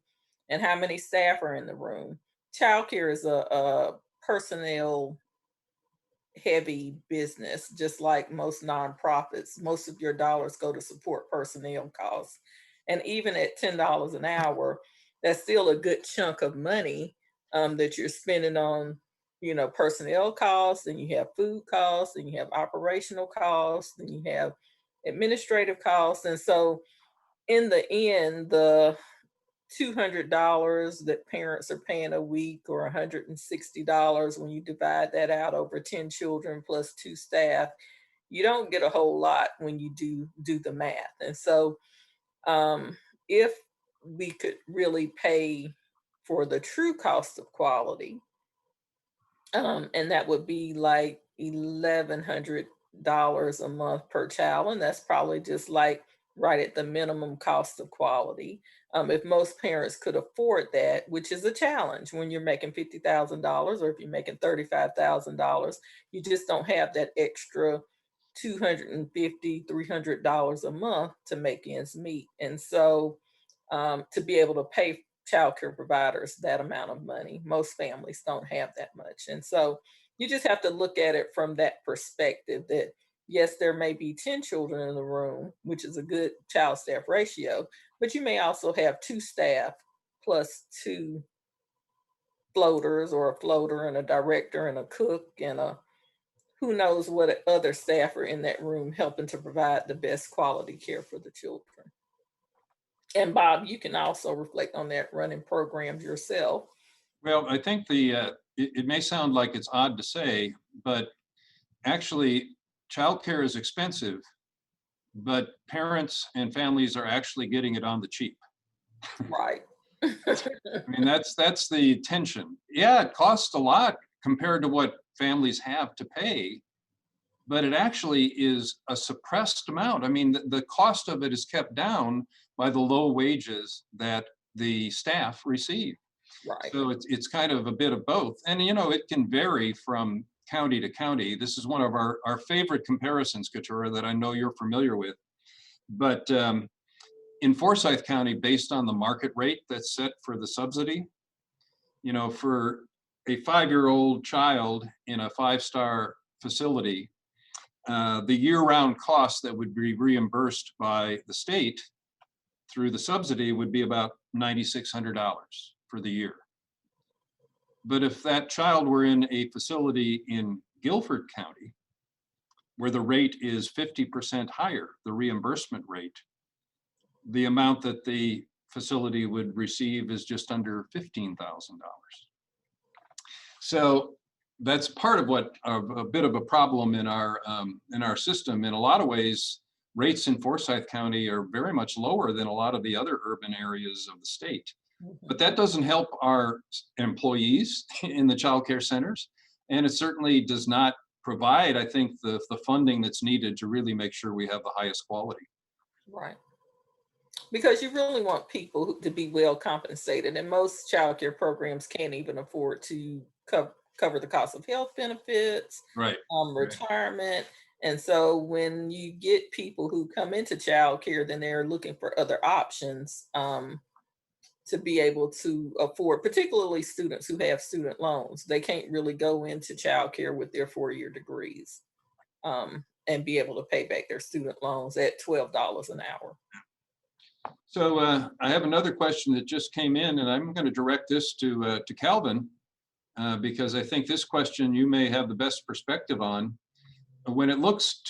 And how many staff are in the room? Childcare is a personnel heavy business, just like most nonprofits. Most of your dollars go to support personnel costs. And even at $10 an hour, that's still a good chunk of money that you're spending on, personnel costs, and you have food costs, and you have operational costs, and you have administrative costs. And so in the end, the $200 that parents are paying a week, or $160 when you divide that out over 10 children plus 2 staff, you don't get a whole lot when you do the math. And so if we could really pay for the true cost of quality, and that would be like $1,100 a month per child, and that's probably just like right at the minimum cost of quality. If most parents could afford that, which is a challenge when you're making $50,000, or if you're making $35,000, you just don't have that extra $250, $300 a month to make ends meet. And so to be able to pay childcare providers that amount of money, most families don't have that much. And so you just have to look at it from that perspective, that yes, there may be 10 children in the room, which is a good child staff ratio, but you may also have 2 staff plus 2 floaters, or a floater and a director and a cook and who knows what other staff are in that room helping to provide the best quality care for the children. And Bob, you can also reflect on that, running programs yourself. Well, I think it may sound like it's odd to say, but actually childcare is expensive, but parents and families are actually getting it on the cheap. Right. I mean, that's the tension. Yeah, it costs a lot compared to what families have to pay, but it actually is a suppressed amount. I mean, the cost of it is kept down by the low wages that the staff receive. Right. So it's kind of a bit of both. And, it can vary from county to county. This is one of our favorite comparisons, Katura, that I know you're familiar with. But in Forsyth County, based on the market rate that's set for the subsidy, for a 5-year-old child in a 5-star facility, the year-round cost that would be reimbursed by the state through the subsidy would be about $9,600 for the year. But if that child were in a facility in Guilford County, where the rate is 50% higher, the reimbursement rate, the amount that the facility would receive is just under $15,000. So that's part of what a bit of a problem in our system. In a lot of ways, rates in Forsyth County are very much lower than a lot of the other urban areas of the state. But that doesn't help our employees in the child care centers. And it certainly does not provide, I think, the funding that's needed to really make sure we have the highest quality. Right. Because you really want people to be well compensated. And most child care programs can't even afford to cover the cost of health benefits, right, retirement. And so when you get people who come into child care, then they're looking for other options to be able to afford, particularly students who have student loans. They can't really go into childcare with their 4-year degrees and be able to pay back their student loans at $12 an hour. So I have another question that just came in, and I'm going to direct this to Calvin, because I think this question you may have the best perspective on. When it looks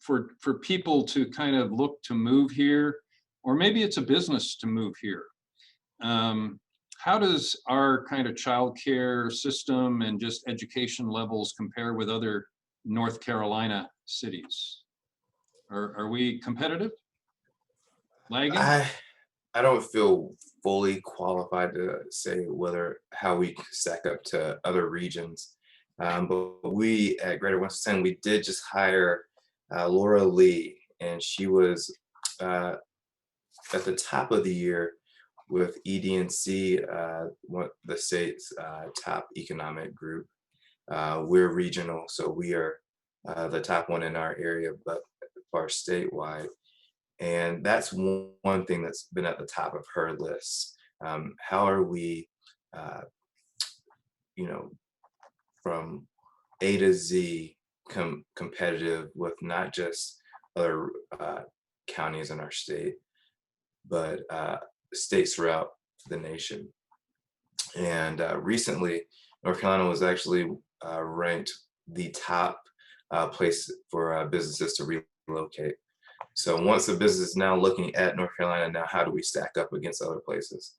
for people to kind of look to move here, or maybe it's a business to move here, how does our kind of childcare system and just education levels compare with other North Carolina cities? Are we competitive? Lagging? I don't feel fully qualified to say how we stack up to other regions. But we at Greater Winston-Salem, we did just hire Laura Lee, and she was at the top of the year with ED&C, the state's top economic group. We're regional, so we are the top one in our area, but far statewide. And that's one thing that's been at the top of her list. How are we, from A to Z competitive with not just other counties in our state, but states throughout the nation. And recently, North Carolina was actually ranked the top place for businesses to relocate. So once the business is now looking at North Carolina, now how do we stack up against other places?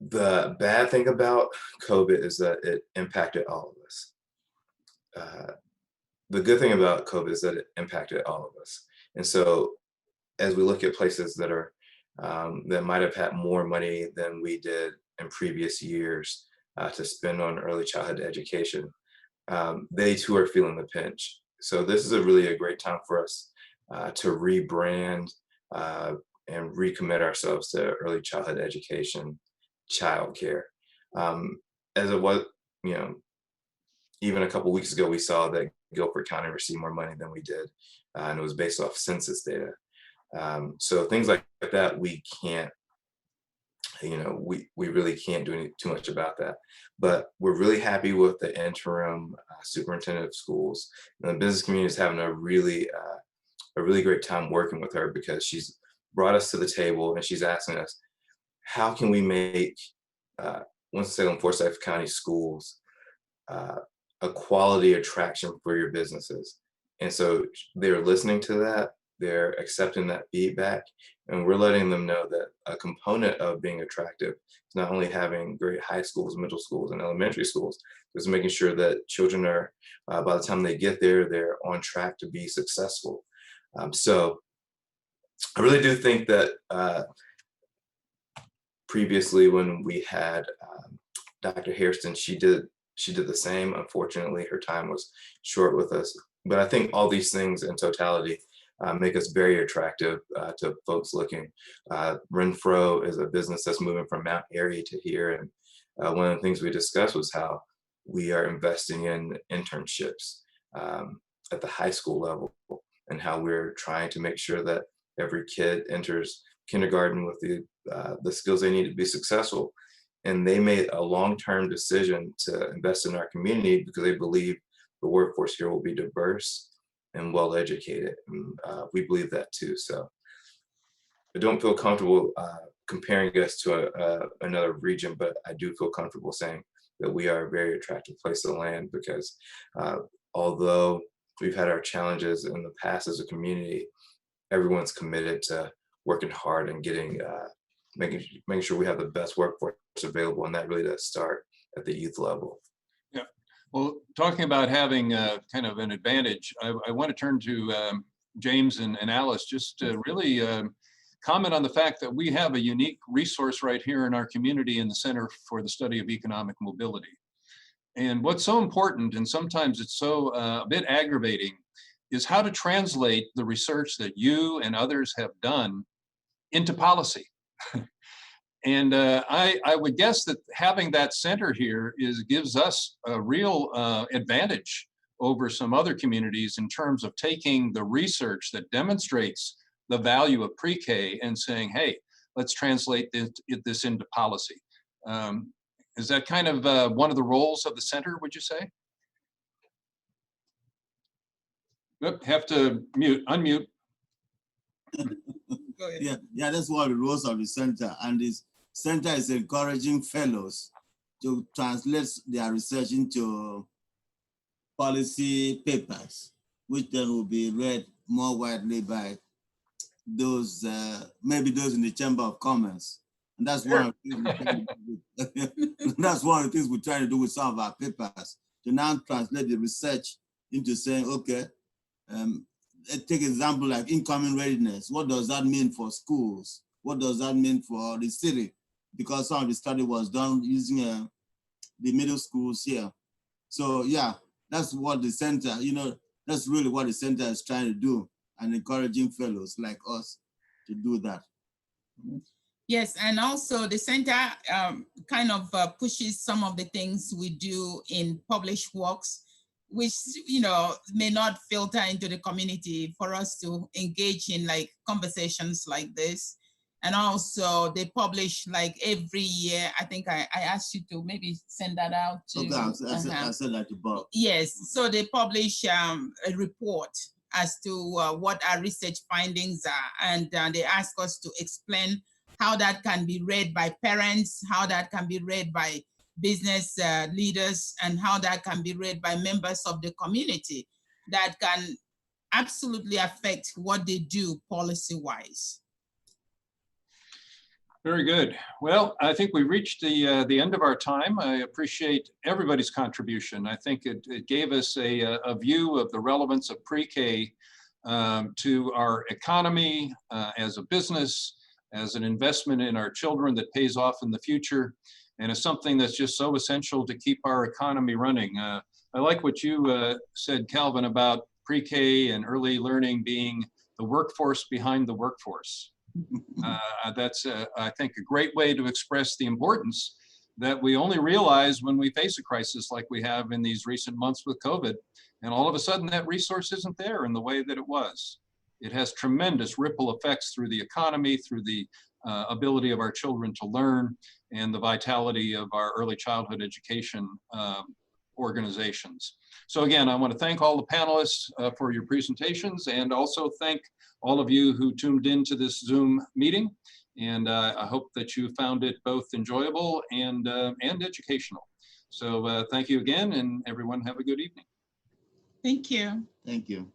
The bad thing about COVID is that it impacted all of us. The good thing about COVID is that it impacted all of us. And so as we look at places that are that might have had more money than we did in previous years to spend on early childhood education, they too are feeling the pinch. So this is really a great time for us to rebrand and recommit ourselves to early childhood education, childcare. As it was, even a couple weeks ago, we saw that Guilford County received more money than we did, and it was based off census data. So things like that, we can't, we really can't do too much about that. But we're really happy with the interim superintendent of schools. And the business community is having a really great time working with her, because she's brought us to the table and she's asking us, how can we make Winston-Salem, Forsyth County schools a quality attraction for your businesses? And so they're listening to that, they're accepting that feedback, and we're letting them know that a component of being attractive is not only having great high schools, middle schools, and elementary schools, it's making sure that children are, by the time they get there, they're on track to be successful. So I really do think that previously when we had Dr. Hairston, she did the same. Unfortunately, her time was short with us. But I think all these things in totality make us very attractive to folks looking. Renfro is a business that's moving from Mount Airy to here. And one of the things we discussed was how we are investing in internships at the high school level, and how we're trying to make sure that every kid enters kindergarten with the skills they need to be successful. And they made a long-term decision to invest in our community because they believe the workforce here will be diverse and well-educated. And we believe that too. So I don't feel comfortable comparing us to another region, but I do feel comfortable saying that we are a very attractive place to land, because although we've had our challenges in the past as a community, everyone's committed to working hard and getting making sure we have the best workforce available, and that really does start at the youth level. Yeah, well, talking about having kind of an advantage, I want to turn to James and Alice just to really comment on the fact that we have a unique resource right here in our community in the Center for the Study of Economic Mobility. And what's so important, and sometimes it's so a bit aggravating, is how to translate the research that you and others have done into policy. And I would guess that having that center here gives us a real advantage over some other communities in terms of taking the research that demonstrates the value of pre-K and saying, hey, let's translate this into policy. Is that kind of one of the roles of the center, would you say? Oop, have to unmute. Go ahead. Yeah, that's one of the roles of the center. And this center is encouraging fellows to translate their research into policy papers, which then will be read more widely by those, maybe those in the Chamber of Commerce. And that's one of the things we're trying to do. That's one of the things we're trying to do with some of our papers, to now translate the research into saying, okay, take example like incoming readiness. What does that mean for schools? What does that mean for the city? Because some of the study was done using the middle schools here. So yeah, that's what the center, that's really what the center is trying to do, and encouraging fellows like us to do that. Yes, and also the center kind of pushes some of the things we do in published works, which may not filter into the community for us to engage in like conversations like this. And also they publish like every year. I think I asked you to maybe send that out to. Okay, I said that to Bob. Yes, so they publish a report as to what our research findings are, and they ask us to explain how that can be read by parents, how that can be read by business leaders, and how that can be read by members of the community that can absolutely affect what they do policy-wise. Very good. Well, I think we reached the end of our time. I appreciate everybody's contribution. I think it gave us a view of the relevance of pre-K to our economy as a business, as an investment in our children that pays off in the future, and is something that's just so essential to keep our economy running. I like what you said, Calvin, about pre-K and early learning being the workforce behind the workforce. That's, I think, a great way to express the importance that we only realize when we face a crisis like we have in these recent months with COVID, and all of a sudden that resource isn't there in the way that it was. It has tremendous ripple effects through the economy, through the ability of our children to learn, and the vitality of our early childhood education organizations. So again, I want to thank all the panelists for your presentations, and also thank all of you who tuned into this Zoom meeting. And I hope that you found it both enjoyable and educational. So thank you again, and everyone have a good evening. Thank you. Thank you.